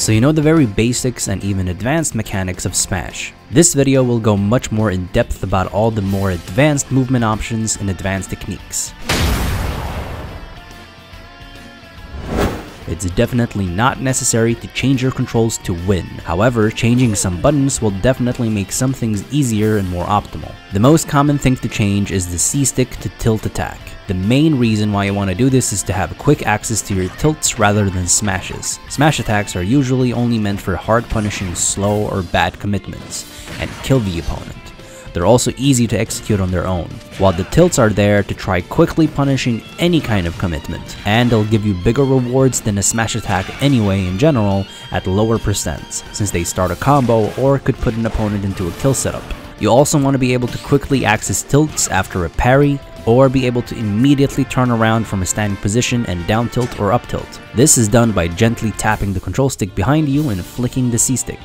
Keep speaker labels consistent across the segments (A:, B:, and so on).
A: So you know the very basics and even advanced mechanics of Smash. This video will go much more in depth about all the more advanced movement options and advanced techniques. It's definitely not necessary to change your controls to win. However, changing some buttons will definitely make some things easier and more optimal. The most common thing to change is the C-stick to tilt attack. The main reason why you want to do this is to have quick access to your tilts rather than smashes. Smash attacks are usually only meant for hard punishing slow or bad commitments and kill the opponent. They're also easy to execute on their own, while the tilts are there to try quickly punishing any kind of commitment, and they'll give you bigger rewards than a smash attack anyway in general at lower percents, since they start a combo or could put an opponent into a kill setup. You also want to be able to quickly access tilts after a parry, or be able to immediately turn around from a standing position and down tilt or up tilt. This is done by gently tapping the control stick behind you and flicking the C-stick.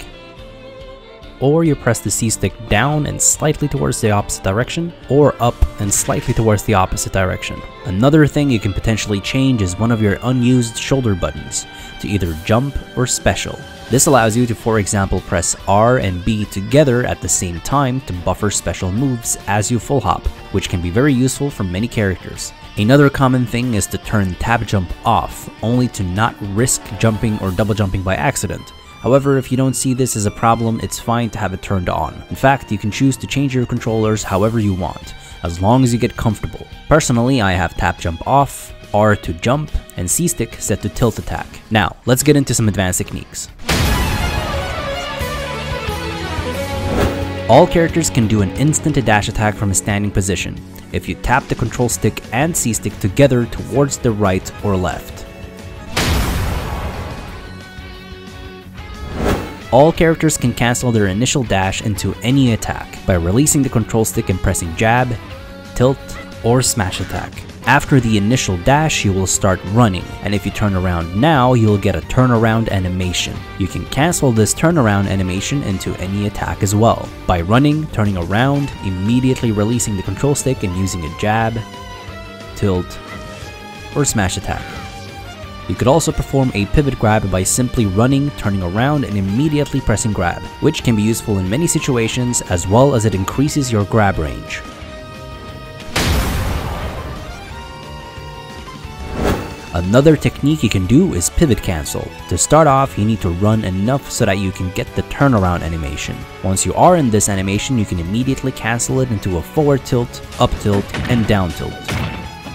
A: Or you press the C-stick down and slightly towards the opposite direction, or up and slightly towards the opposite direction. Another thing you can potentially change is one of your unused shoulder buttons to either jump or special. This allows you to, for example, press R and B together at the same time to buffer special moves as you full hop, which can be very useful for many characters. Another common thing is to turn tap jump off, only to not risk jumping or double jumping by accident. However, if you don't see this as a problem, it's fine to have it turned on. In fact, you can choose to change your controllers however you want, as long as you get comfortable. Personally, I have tap jump off, R to jump, and C-stick set to tilt attack. Now, let's get into some advanced techniques. All characters can do an instant dash attack from a standing position, if you tap the control stick and C-stick together towards the right or left. All characters can cancel their initial dash into any attack by releasing the control stick and pressing jab, tilt, or smash attack. After the initial dash, you will start running, and if you turn around now, you'll get a turnaround animation. You can cancel this turnaround animation into any attack as well, by running, turning around, immediately releasing the control stick and using a jab, tilt, or smash attack. You could also perform a pivot grab by simply running, turning around, and immediately pressing grab, which can be useful in many situations as well as it increases your grab range. Another technique you can do is pivot cancel. To start off, you need to run enough so that you can get the turnaround animation. Once you are in this animation, you can immediately cancel it into a forward tilt, up tilt, and down tilt.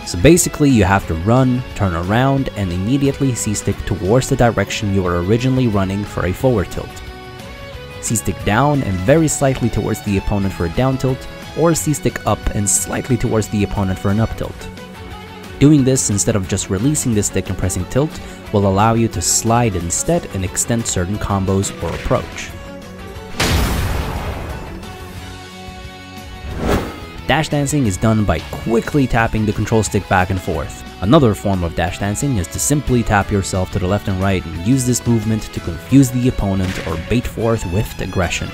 A: So basically, you have to run, turn around, and immediately C-stick towards the direction you were originally running for a forward tilt. C-stick down and very slightly towards the opponent for a down tilt, or C-stick up and slightly towards the opponent for an up tilt. Doing this instead of just releasing the stick and pressing tilt will allow you to slide instead and extend certain combos or approach. Dash dancing is done by quickly tapping the control stick back and forth. Another form of dash dancing is to simply tap yourself to the left and right and use this movement to confuse the opponent or bait forth with aggression.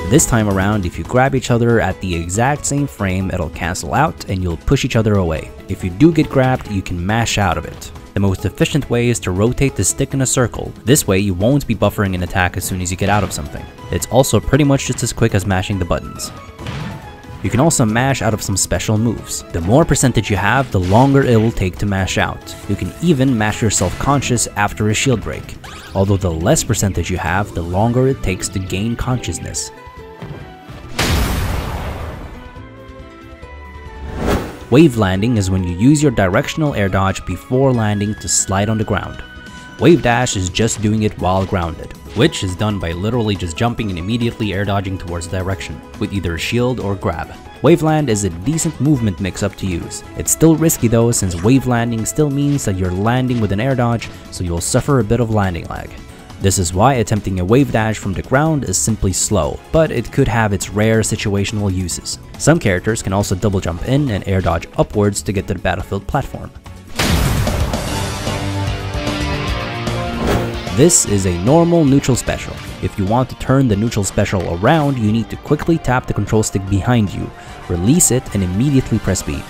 A: This time around, if you grab each other at the exact same frame, it'll cancel out and you'll push each other away. If you do get grabbed, you can mash out of it. The most efficient way is to rotate the stick in a circle. This way you won't be buffering an attack as soon as you get out of something. It's also pretty much just as quick as mashing the buttons. You can also mash out of some special moves. The more percentage you have, the longer it will take to mash out. You can even mash yourself conscious after a shield break. Although the less percentage you have, the longer it takes to gain consciousness. Wave landing is when you use your directional air dodge before landing to slide on the ground. Wave dash is just doing it while grounded, which is done by literally just jumping and immediately air dodging towards the direction, with either a shield or grab. Waveland is a decent movement mix-up to use. It's still risky though, since wave landing still means that you're landing with an air dodge, so you'll suffer a bit of landing lag. This is why attempting a wave dash from the ground is simply slow, but it could have its rare situational uses. Some characters can also double jump in and air dodge upwards to get to the battlefield platform. This is a normal neutral special. If you want to turn the neutral special around, you need to quickly tap the control stick behind you, release it, and immediately press B.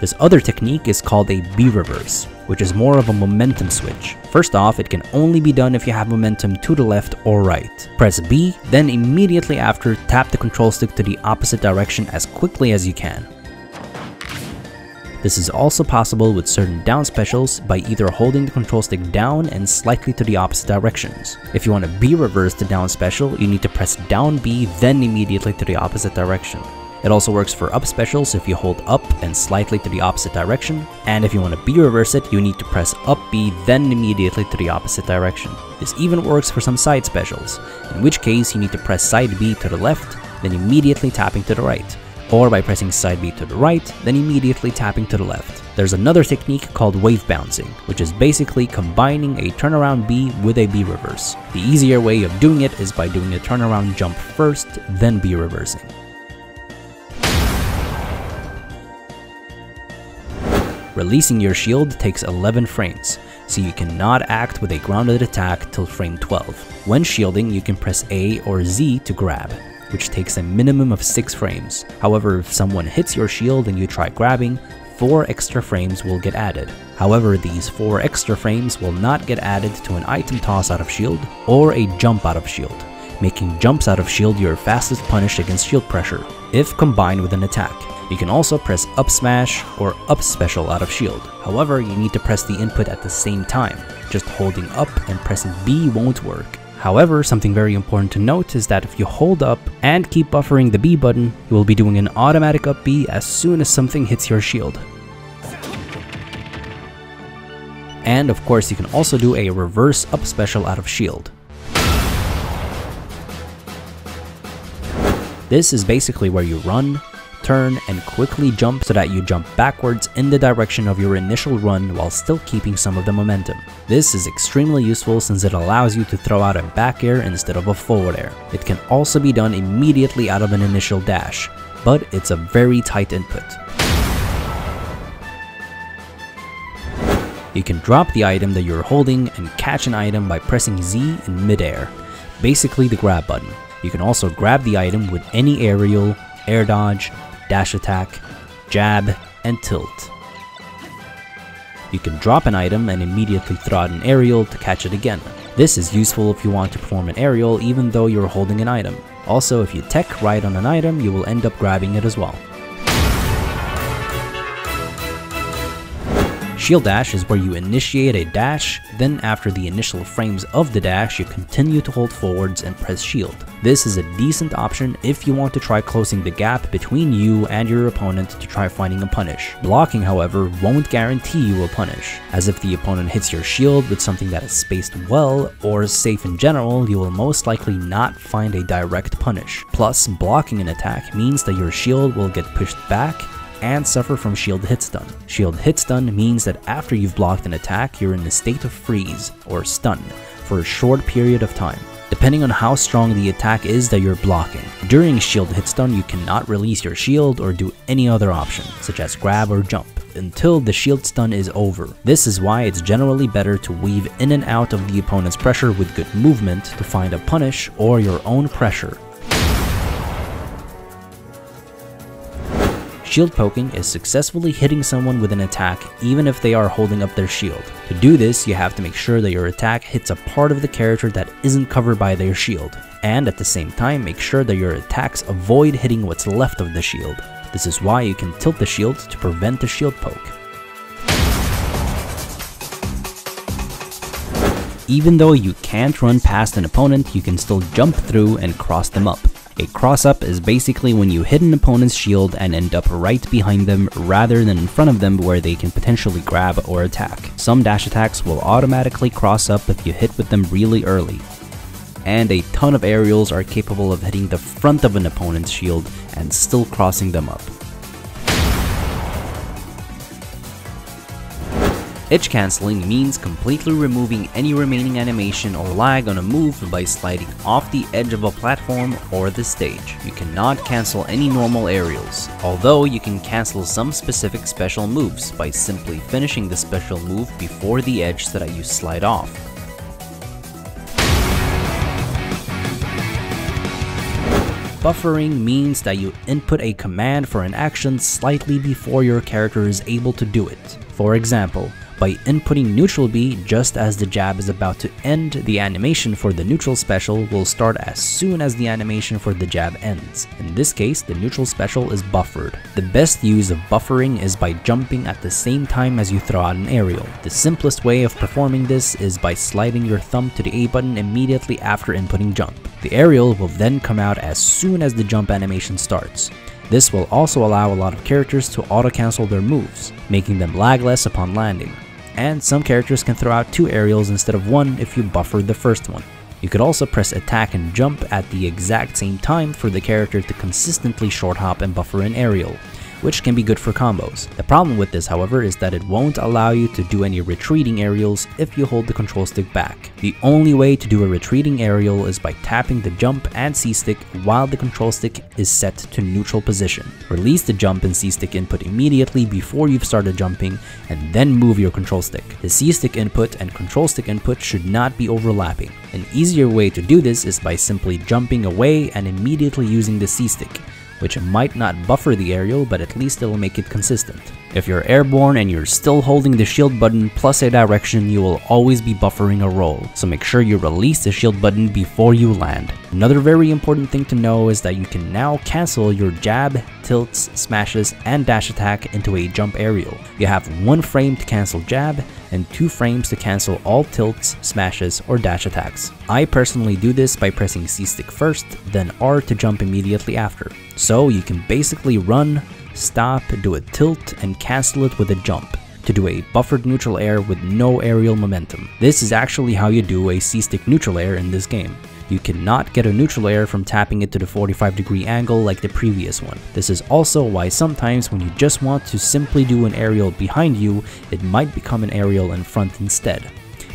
A: This other technique is called a B reverse, which is more of a momentum switch. First off, it can only be done if you have momentum to the left or right. Press B, then immediately after tap the control stick to the opposite direction as quickly as you can. This is also possible with certain down specials by either holding the control stick down and slightly to the opposite directions. If you want to B reverse the down special, you need to press down B then immediately to the opposite direction. It also works for up specials if you hold up and slightly to the opposite direction, and if you want to B reverse it, you need to press up B then immediately to the opposite direction. This even works for some side specials, in which case you need to press side B to the left, then immediately tapping to the right, or by pressing side B to the right, then immediately tapping to the left. There's another technique called wave bouncing, which is basically combining a turnaround B with a B reverse. The easier way of doing it is by doing a turnaround jump first, then B reversing. Releasing your shield takes 11 frames, so you cannot act with a grounded attack till frame 12. When shielding, you can press A or Z to grab, which takes a minimum of 6 frames. However, if someone hits your shield and you try grabbing, 4 extra frames will get added. However, these 4 extra frames will not get added to an item toss out of shield or a jump out of shield, making jumps out of shield your fastest punish against shield pressure, if combined with an attack. You can also press up smash or up special out of shield. However, you need to press the input at the same time. Just holding up and pressing B won't work. However, something very important to note is that if you hold up and keep buffering the B button, you will be doing an automatic up B as soon as something hits your shield. And of course, you can also do a reverse up special out of shield. This is basically where you run, turn, and quickly jump so that you jump backwards in the direction of your initial run while still keeping some of the momentum. This is extremely useful since it allows you to throw out a back air instead of a forward air. It can also be done immediately out of an initial dash, but it's a very tight input. You can drop the item that you're holding and catch an item by pressing Z in midair, basically the grab button. You can also grab the item with any aerial, air dodge, dash attack, jab, and tilt. You can drop an item and immediately throw out an aerial to catch it again. This is useful if you want to perform an aerial even though you're holding an item. Also, if you tech right on an item, you will end up grabbing it as well. Shield dash is where you initiate a dash, then after the initial frames of the dash, you continue to hold forwards and press shield. This is a decent option if you want to try closing the gap between you and your opponent to try finding a punish. Blocking, however, won't guarantee you a punish, as if the opponent hits your shield with something that is spaced well or is safe in general, you will most likely not find a direct punish. Plus, blocking an attack means that your shield will get pushed back and suffer from shield hit stun. Shield hit stun means that after you've blocked an attack, you're in a state of freeze or stun for a short period of time, depending on how strong the attack is that you're blocking. During shield hit stun, you cannot release your shield or do any other option, such as grab or jump, until the shield stun is over. This is why it's generally better to weave in and out of the opponent's pressure with good movement to find a punish or your own pressure. Shield poking is successfully hitting someone with an attack even if they are holding up their shield. To do this, you have to make sure that your attack hits a part of the character that isn't covered by their shield, and at the same time make sure that your attacks avoid hitting what's left of the shield. This is why you can tilt the shield to prevent the shield poke. Even though you can't run past an opponent, you can still jump through and cross them up. A cross-up is basically when you hit an opponent's shield and end up right behind them rather than in front of them where they can potentially grab or attack. Some dash attacks will automatically cross up if you hit with them really early. And a ton of aerials are capable of hitting the front of an opponent's shield and still crossing them up. Edge cancelling means completely removing any remaining animation or lag on a move by sliding off the edge of a platform or the stage. You cannot cancel any normal aerials, although you can cancel some specific special moves by simply finishing the special move before the edge so that you slide off. Buffering means that you input a command for an action slightly before your character is able to do it. For example, by inputting neutral B just as the jab is about to end, the animation for the neutral special will start as soon as the animation for the jab ends. In this case, the neutral special is buffered. The best use of buffering is by jumping at the same time as you throw out an aerial. The simplest way of performing this is by sliding your thumb to the A button immediately after inputting jump. The aerial will then come out as soon as the jump animation starts. This will also allow a lot of characters to auto-cancel their moves, making them lag less upon landing. And some characters can throw out 2 aerials instead of 1 if you buffer the first one. You could also press attack and jump at the exact same time for the character to consistently short hop and buffer an aerial, which can be good for combos. The problem with this, however, is that it won't allow you to do any retreating aerials if you hold the control stick back. The only way to do a retreating aerial is by tapping the jump and C stick while the control stick is set to neutral position. Release the jump and C stick input immediately before you've started jumping, and then move your control stick. The C stick input and control stick input should not be overlapping. An easier way to do this is by simply jumping away and immediately using the C stick, which might not buffer the aerial, but at least it'll make it consistent. If you're airborne and you're still holding the shield button plus a direction, you will always be buffering a roll, so make sure you release the shield button before you land. Another very important thing to know is that you can now cancel your jab, tilts, smashes, and dash attack into a jump aerial. You have 1 frame to cancel jab, and 2 frames to cancel all tilts, smashes, or dash attacks. I personally do this by pressing C stick first, then R to jump immediately after. So you can basically run, stop, do a tilt, and cancel it with a jump to do a buffered neutral air with no aerial momentum. This is actually how you do a C stick neutral air in this game. You cannot get a neutral air from tapping it to the 45-degree angle like the previous one. This is also why sometimes when you just want to simply do an aerial behind you, it might become an aerial in front instead,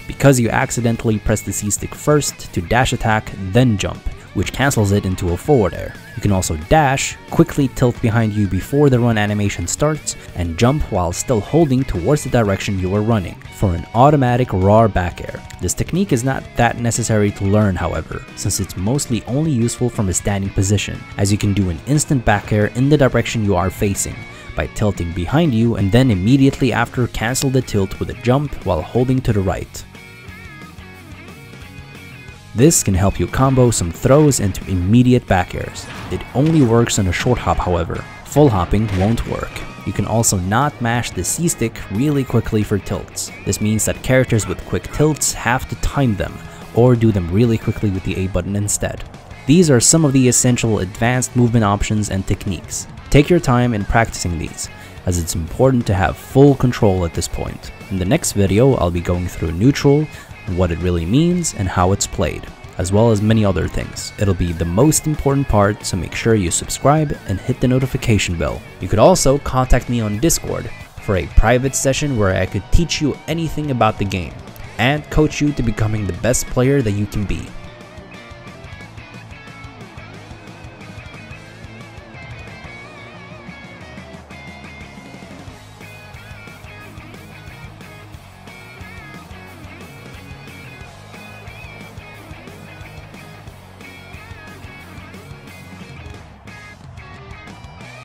A: because you accidentally press the C stick first to dash attack, then jump, which cancels it into a forward air. You can also dash, quickly tilt behind you before the run animation starts, and jump while still holding towards the direction you are running for an automatic raw back air. This technique is not that necessary to learn, however, since it's mostly only useful from a standing position, as you can do an instant back air in the direction you are facing by tilting behind you, and then immediately after cancel the tilt with a jump while holding to the right. This can help you combo some throws into immediate back airs. It only works on a short hop, however. Full hopping won't work. You can also not mash the C stick really quickly for tilts. This means that characters with quick tilts have to time them, or do them really quickly with the A button instead. These are some of the essential advanced movement options and techniques. Take your time in practicing these, as it's important to have full control at this point. In the next video, I'll be going through neutral, what it really means, and how it's played, as well as many other things. It'll be the most important part, so make sure you subscribe and hit the notification bell. You could also contact me on Discord for a private session where I could teach you anything about the game and coach you to becoming the best player that you can be.